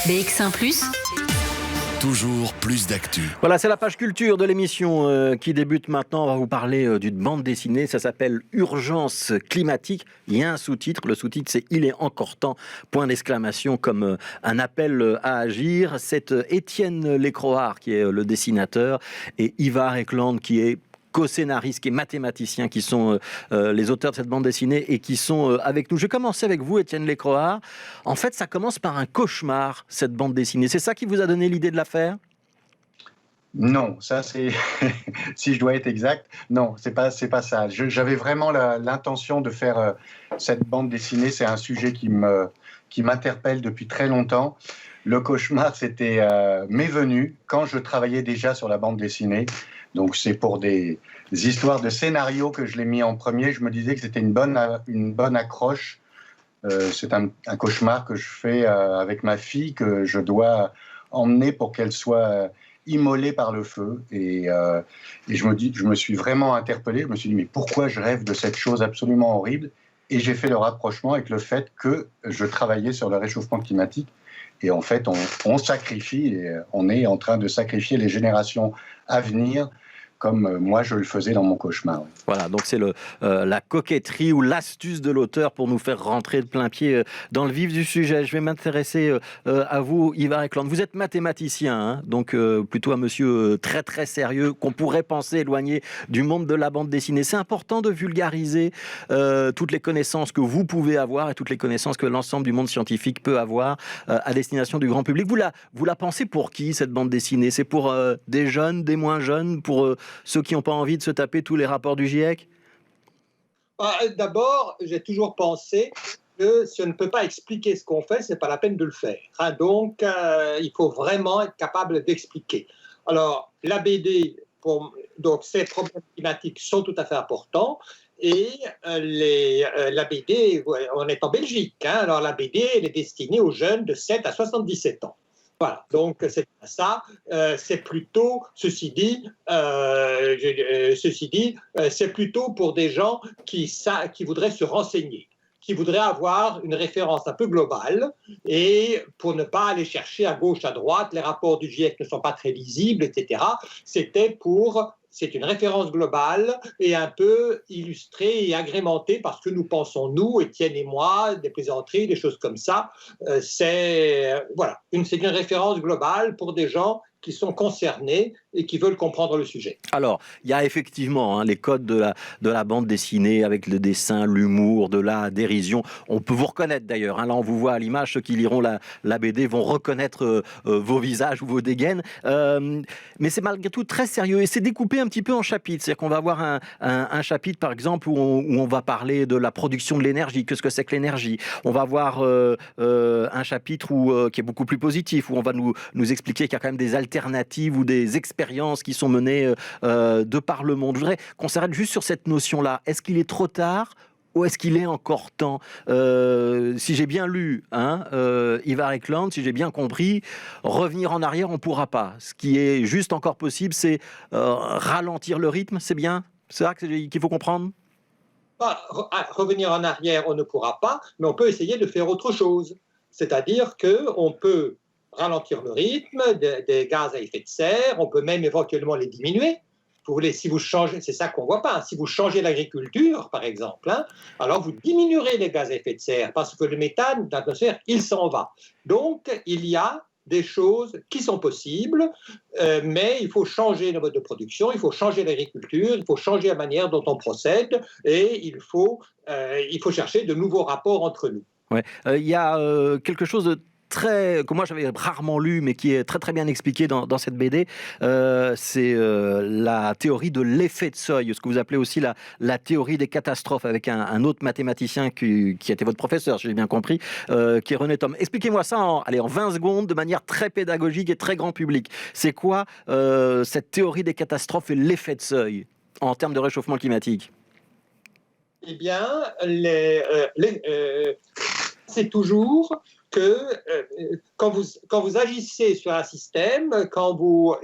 BX1 +, toujours plus d'actu. Voilà, c'est la page culture de l'émission qui débute maintenant. On va vous parler d'une bande dessinée, ça s'appelle Urgence climatique. Il y a un sous-titre, le sous-titre c'est « Il est encore temps », point d'exclamation, comme un appel à agir. C'est Étienne Lécroard qui est le dessinateur et Ivar Ekland qui est co-scénaristes, qui est mathématicien, qui sont les auteurs de cette bande dessinée et qui sont avec nous. Je vais commencer avec vous, Étienne Lécroard. En fait, ça commence par un cauchemar, cette bande dessinée. C'est ça qui vous a donné l'idée de la faire ? Non, ça c'est, si je dois être exact, non, c'est pas ça. J'avais vraiment l'intention de faire cette bande dessinée. C'est un sujet qui m'interpelle depuis très longtemps. Le cauchemar, c'était m'est venu quand je travaillais déjà sur la bande dessinée. Donc c'est pour des histoires de scénario que je l'ai mis en premier. Je me disais que c'était une bonne accroche. C'est un cauchemar que je fais avec ma fille, que je dois emmener pour qu'elle soit immolée par le feu. Et je me suis vraiment interpellé. Je me suis dit, mais pourquoi je rêve de cette chose absolument horrible ? Et j'ai fait le rapprochement avec le fait que je travaillais sur le réchauffement climatique. Et en fait, on sacrifie, et on est en train de sacrifier les générations à venir, comme moi je le faisais dans mon cauchemar. Voilà, donc c'est la coquetterie ou l'astuce de l'auteur pour nous faire rentrer de plein pied dans le vif du sujet. Je vais m'intéresser à vous, Ivar Ekland. Vous êtes mathématicien, hein, donc plutôt un monsieur très très sérieux qu'on pourrait penser éloigné du monde de la bande dessinée. C'est important de vulgariser toutes les connaissances que vous pouvez avoir et toutes les connaissances que l'ensemble du monde scientifique peut avoir à destination du grand public. Vous la pensez pour qui, cette bande dessinée ? C'est pour des jeunes, des moins jeunes, pour ceux qui n'ont pas envie de se taper tous les rapports du GIEC ? D'abord, j'ai toujours pensé que si on ne peut pas expliquer ce qu'on fait, ce n'est pas la peine de le faire. Donc, il faut vraiment être capable d'expliquer. Alors, la BD, donc ces problèmes climatiques sont tout à fait importants. Et la BD, on est en Belgique, hein, alors la BD, elle est destinée aux jeunes de 7 à 77 ans. Voilà, donc c'est ça. C'est plutôt, ceci dit, c'est plutôt pour des gens qui voudraient se renseigner, qui voudraient avoir une référence un peu globale et pour ne pas aller chercher à gauche, à droite, les rapports du GIEC ne sont pas très lisibles, etc. C'est une référence globale et un peu illustrée et agrémentée parce que nous pensons, nous, Étienne et moi, des plaisanteries, des choses comme ça. C'est une référence globale pour des gens qui sont concernés et qui veulent comprendre le sujet. Alors, il y a effectivement les codes de la bande dessinée avec le dessin, l'humour, de la dérision. On peut vous reconnaître d'ailleurs. Là, on vous voit à l'image. Ceux qui liront la BD vont reconnaître vos visages ou vos dégaines. Mais c'est malgré tout très sérieux et c'est découpé un petit peu en chapitres. C'est-à-dire qu'on va avoir un chapitre, par exemple, où on va parler de la production de l'énergie. Qu'est-ce que c'est que l'énergie ? On va avoir un chapitre qui est beaucoup plus positif, où on va nous expliquer qu'il y a quand même des alternatives ou des expériences qui sont menées de par le monde. Je voudrais qu'on s'arrête juste sur cette notion-là. Est-ce qu'il est trop tard ou est-ce qu'il est encore temps ? Si j'ai bien lu, Ivar Ekland, si j'ai bien compris, revenir en arrière, on ne pourra pas. Ce qui est juste encore possible, c'est ralentir le rythme, c'est bien ? C'est ça qu'il faut comprendre ? Revenir en arrière, on ne pourra pas, mais on peut essayer de faire autre chose. C'est-à-dire qu'on peut ralentir le rythme des gaz à effet de serre, on peut même éventuellement les diminuer. Si vous changez, c'est ça qu'on ne voit pas, si vous changez l'agriculture, par exemple, alors vous diminuerez les gaz à effet de serre parce que le méthane dans l'atmosphère, il s'en va. Donc, il y a des choses qui sont possibles, mais il faut changer le mode de production, il faut changer l'agriculture, il faut changer la manière dont on procède et il faut chercher de nouveaux rapports entre nous. Ouais. Il y a quelque chose de que moi j'avais rarement lu, mais qui est très très bien expliqué dans cette BD, c'est la théorie de l'effet de seuil, ce que vous appelez aussi la théorie des catastrophes, avec un autre mathématicien qui était votre professeur, si j'ai bien compris, qui est René Thom. Expliquez-moi ça en 20 secondes, de manière très pédagogique et très grand public. C'est quoi cette théorie des catastrophes et l'effet de seuil en termes de réchauffement climatique ? Eh bien, c'est toujours que quand vous agissez sur un système, quand vous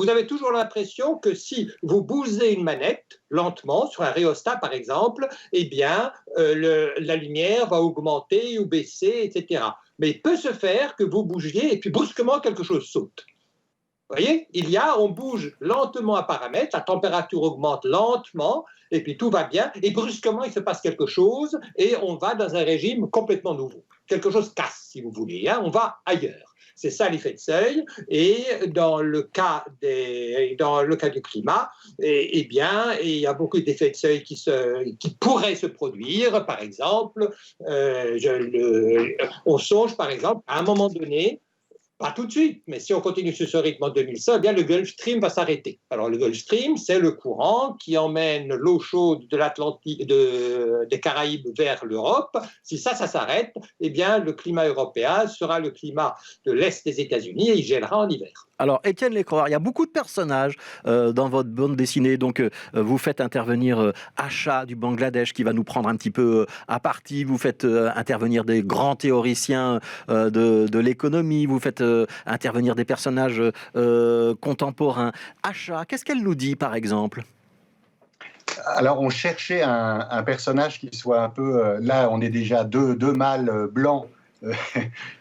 avez toujours l'impression que si vous bougez une manette lentement sur un rhéostat par exemple, eh bien la lumière va augmenter ou baisser, etc. Mais il peut se faire que vous bougiez et puis brusquement quelque chose saute. Vous voyez, on bouge lentement un paramètre, la température augmente lentement, et puis tout va bien, et brusquement il se passe quelque chose, et on va dans un régime complètement nouveau. Quelque chose casse, si vous voulez, on va ailleurs. C'est ça l'effet de seuil, et dans le cas du climat, eh bien, il y a beaucoup d'effets de seuil qui pourraient se produire. Par exemple, on songe par exemple à un moment donné, pas tout de suite, mais si on continue sur ce rythme en 2100, eh bien le Gulf Stream va s'arrêter. Alors le Gulf Stream, c'est le courant qui emmène l'eau chaude de l'Atlantique, des Caraïbes vers l'Europe. Si ça s'arrête, eh bien le climat européen sera le climat de l'Est des États-Unis et il gèlera en hiver. Alors, Étienne Lécroix, il y a beaucoup de personnages dans votre bande dessinée. Donc, vous faites intervenir Acha du Bangladesh qui va nous prendre un petit peu à partie. Vous faites intervenir des grands théoriciens de l'économie. Vous faites intervenir des personnages contemporains. Acha, qu'est-ce qu'elle nous dit, par exemple ? Alors, on cherchait un personnage qui soit un peu... là, on est déjà deux mâles blancs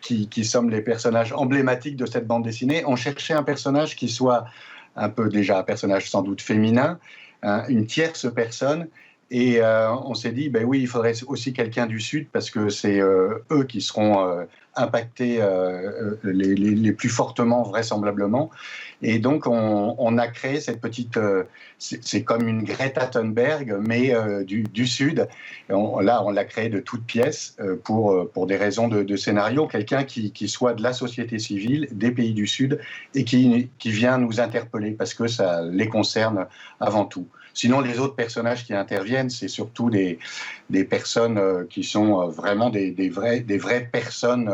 qui sommes les personnages emblématiques de cette bande dessinée. On cherchait un personnage qui soit un personnage sans doute féminin, une tierce personne. Et on s'est dit, oui, il faudrait aussi quelqu'un du Sud parce que c'est eux qui seront impactés les plus fortement, vraisemblablement. Et donc, on a créé cette petite... c'est comme une Greta Thunberg, mais du Sud. On l'a créé de toutes pièces pour des raisons de scénario. Quelqu'un qui soit de la société civile, des pays du Sud, et qui vient nous interpeller parce que ça les concerne avant tout. Sinon, les autres personnages qui interviennent, c'est surtout des personnes qui sont vraiment des vraies personnes,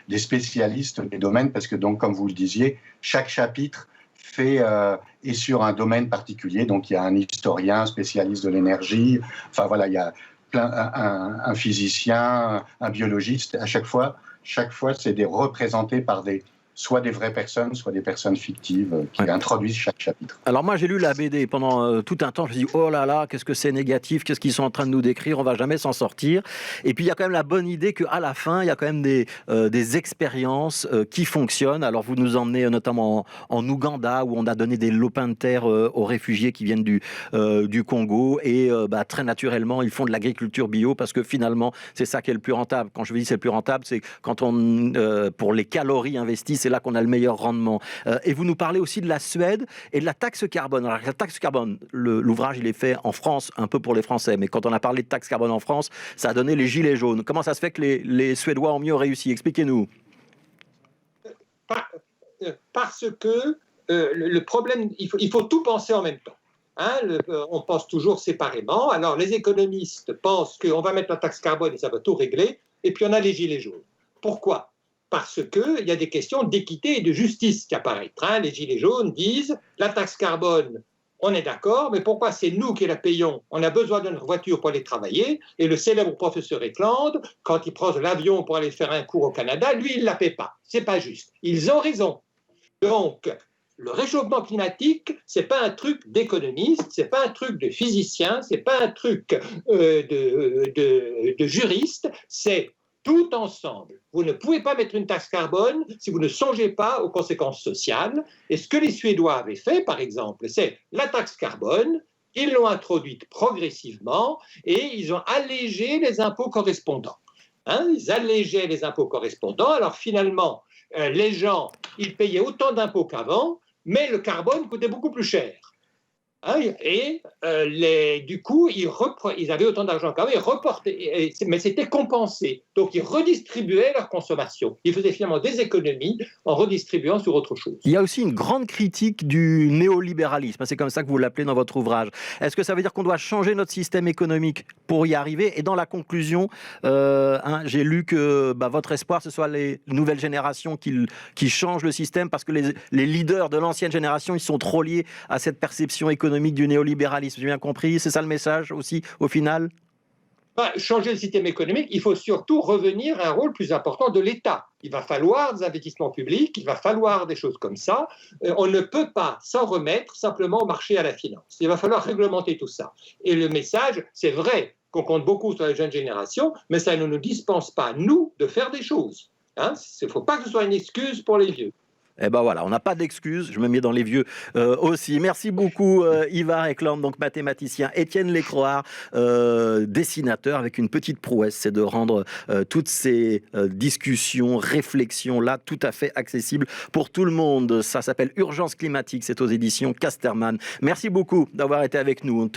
des spécialistes des domaines, parce que donc, comme vous le disiez, chaque chapitre est sur un domaine particulier. Donc, il y a un historien, spécialiste de l'énergie. Enfin voilà, il y a un physicien, un biologiste. À chaque fois, c'est représenté par soit des vraies personnes, soit des personnes fictives qui introduisent chaque chapitre. Alors moi, j'ai lu la BD pendant tout un temps. Je me suis dit, oh là là, qu'est-ce que c'est négatif, qu'est-ce qu'ils sont en train de nous décrire, on va jamais s'en sortir. Et puis, il y a quand même la bonne idée qu'à la fin, il y a quand même des expériences qui fonctionnent. Alors, vous nous emmenez notamment en Ouganda, où on a donné des lopins de terre aux réfugiés qui viennent du Congo. Et très naturellement, ils font de l'agriculture bio, parce que finalement, c'est ça qui est le plus rentable. Quand je dis c'est le plus rentable, c'est quand pour les calories investies, c'est là qu'on a le meilleur rendement. Et vous nous parlez aussi de la Suède et de la taxe carbone. Alors, la taxe carbone, l'ouvrage, il est fait en France, un peu pour les Français, mais quand on a parlé de taxe carbone en France, ça a donné les gilets jaunes. Comment ça se fait que les Suédois ont mieux réussi ? Expliquez-nous. Parce que le problème, il faut tout penser en même temps. On pense toujours séparément. Alors, les économistes pensent qu'on va mettre la taxe carbone et ça va tout régler, et puis on a les gilets jaunes. Pourquoi ? Parce qu'il y a des questions d'équité et de justice qui apparaissent. Les gilets jaunes disent la taxe carbone, on est d'accord, mais pourquoi c'est nous qui la payons ? On a besoin d'une voiture pour aller travailler, et le célèbre professeur Eklund, quand il prend l'avion pour aller faire un cours au Canada, lui, il ne la paie pas. C'est pas juste. Ils ont raison. Donc, le réchauffement climatique, c'est pas un truc d'économiste, c'est pas un truc de physicien, c'est pas un truc de juriste, c'est tout ensemble. Vous ne pouvez pas mettre une taxe carbone si vous ne songez pas aux conséquences sociales. Et ce que les Suédois avaient fait, par exemple, c'est la taxe carbone, ils l'ont introduite progressivement et ils ont allégé les impôts correspondants. Ils allégeaient les impôts correspondants. Alors finalement, les gens, ils payaient autant d'impôts qu'avant, mais le carbone coûtait beaucoup plus cher. Du coup, ils avaient autant d'argent qu'avant, ils reportaient, mais c'était compensé. Donc, ils redistribuaient leur consommation. Ils faisaient finalement des économies en redistribuant sur autre chose. Il y a aussi une grande critique du néolibéralisme. C'est comme ça que vous l'appelez dans votre ouvrage. Est-ce que ça veut dire qu'on doit changer notre système économique pour y arriver ? Et dans la conclusion, j'ai lu que votre espoir, ce soit les nouvelles générations qui changent le système, parce que les leaders de l'ancienne génération, ils sont trop liés à cette perception économique du néolibéralisme. J'ai bien compris, c'est ça le message aussi au final ? Changer le système économique, il faut surtout revenir à un rôle plus important de l'État. Il va falloir des investissements publics, il va falloir des choses comme ça. On ne peut pas s'en remettre simplement au marché à la finance. Il va falloir réglementer tout ça. Et le message, c'est vrai qu'on compte beaucoup sur les jeunes générations, mais ça ne nous dispense pas, nous, de faire des choses. Il ne faut pas que ce soit une excuse pour les vieux. Eh ben voilà, on n'a pas d'excuses, je me mets dans les vieux aussi. Merci beaucoup Ivar Ekland, donc mathématicien, Étienne Lécroard, dessinateur, avec une petite prouesse, c'est de rendre toutes ces discussions, réflexions-là tout à fait accessibles pour tout le monde. Ça s'appelle Urgence climatique, c'est aux éditions Casterman. Merci beaucoup d'avoir été avec nous.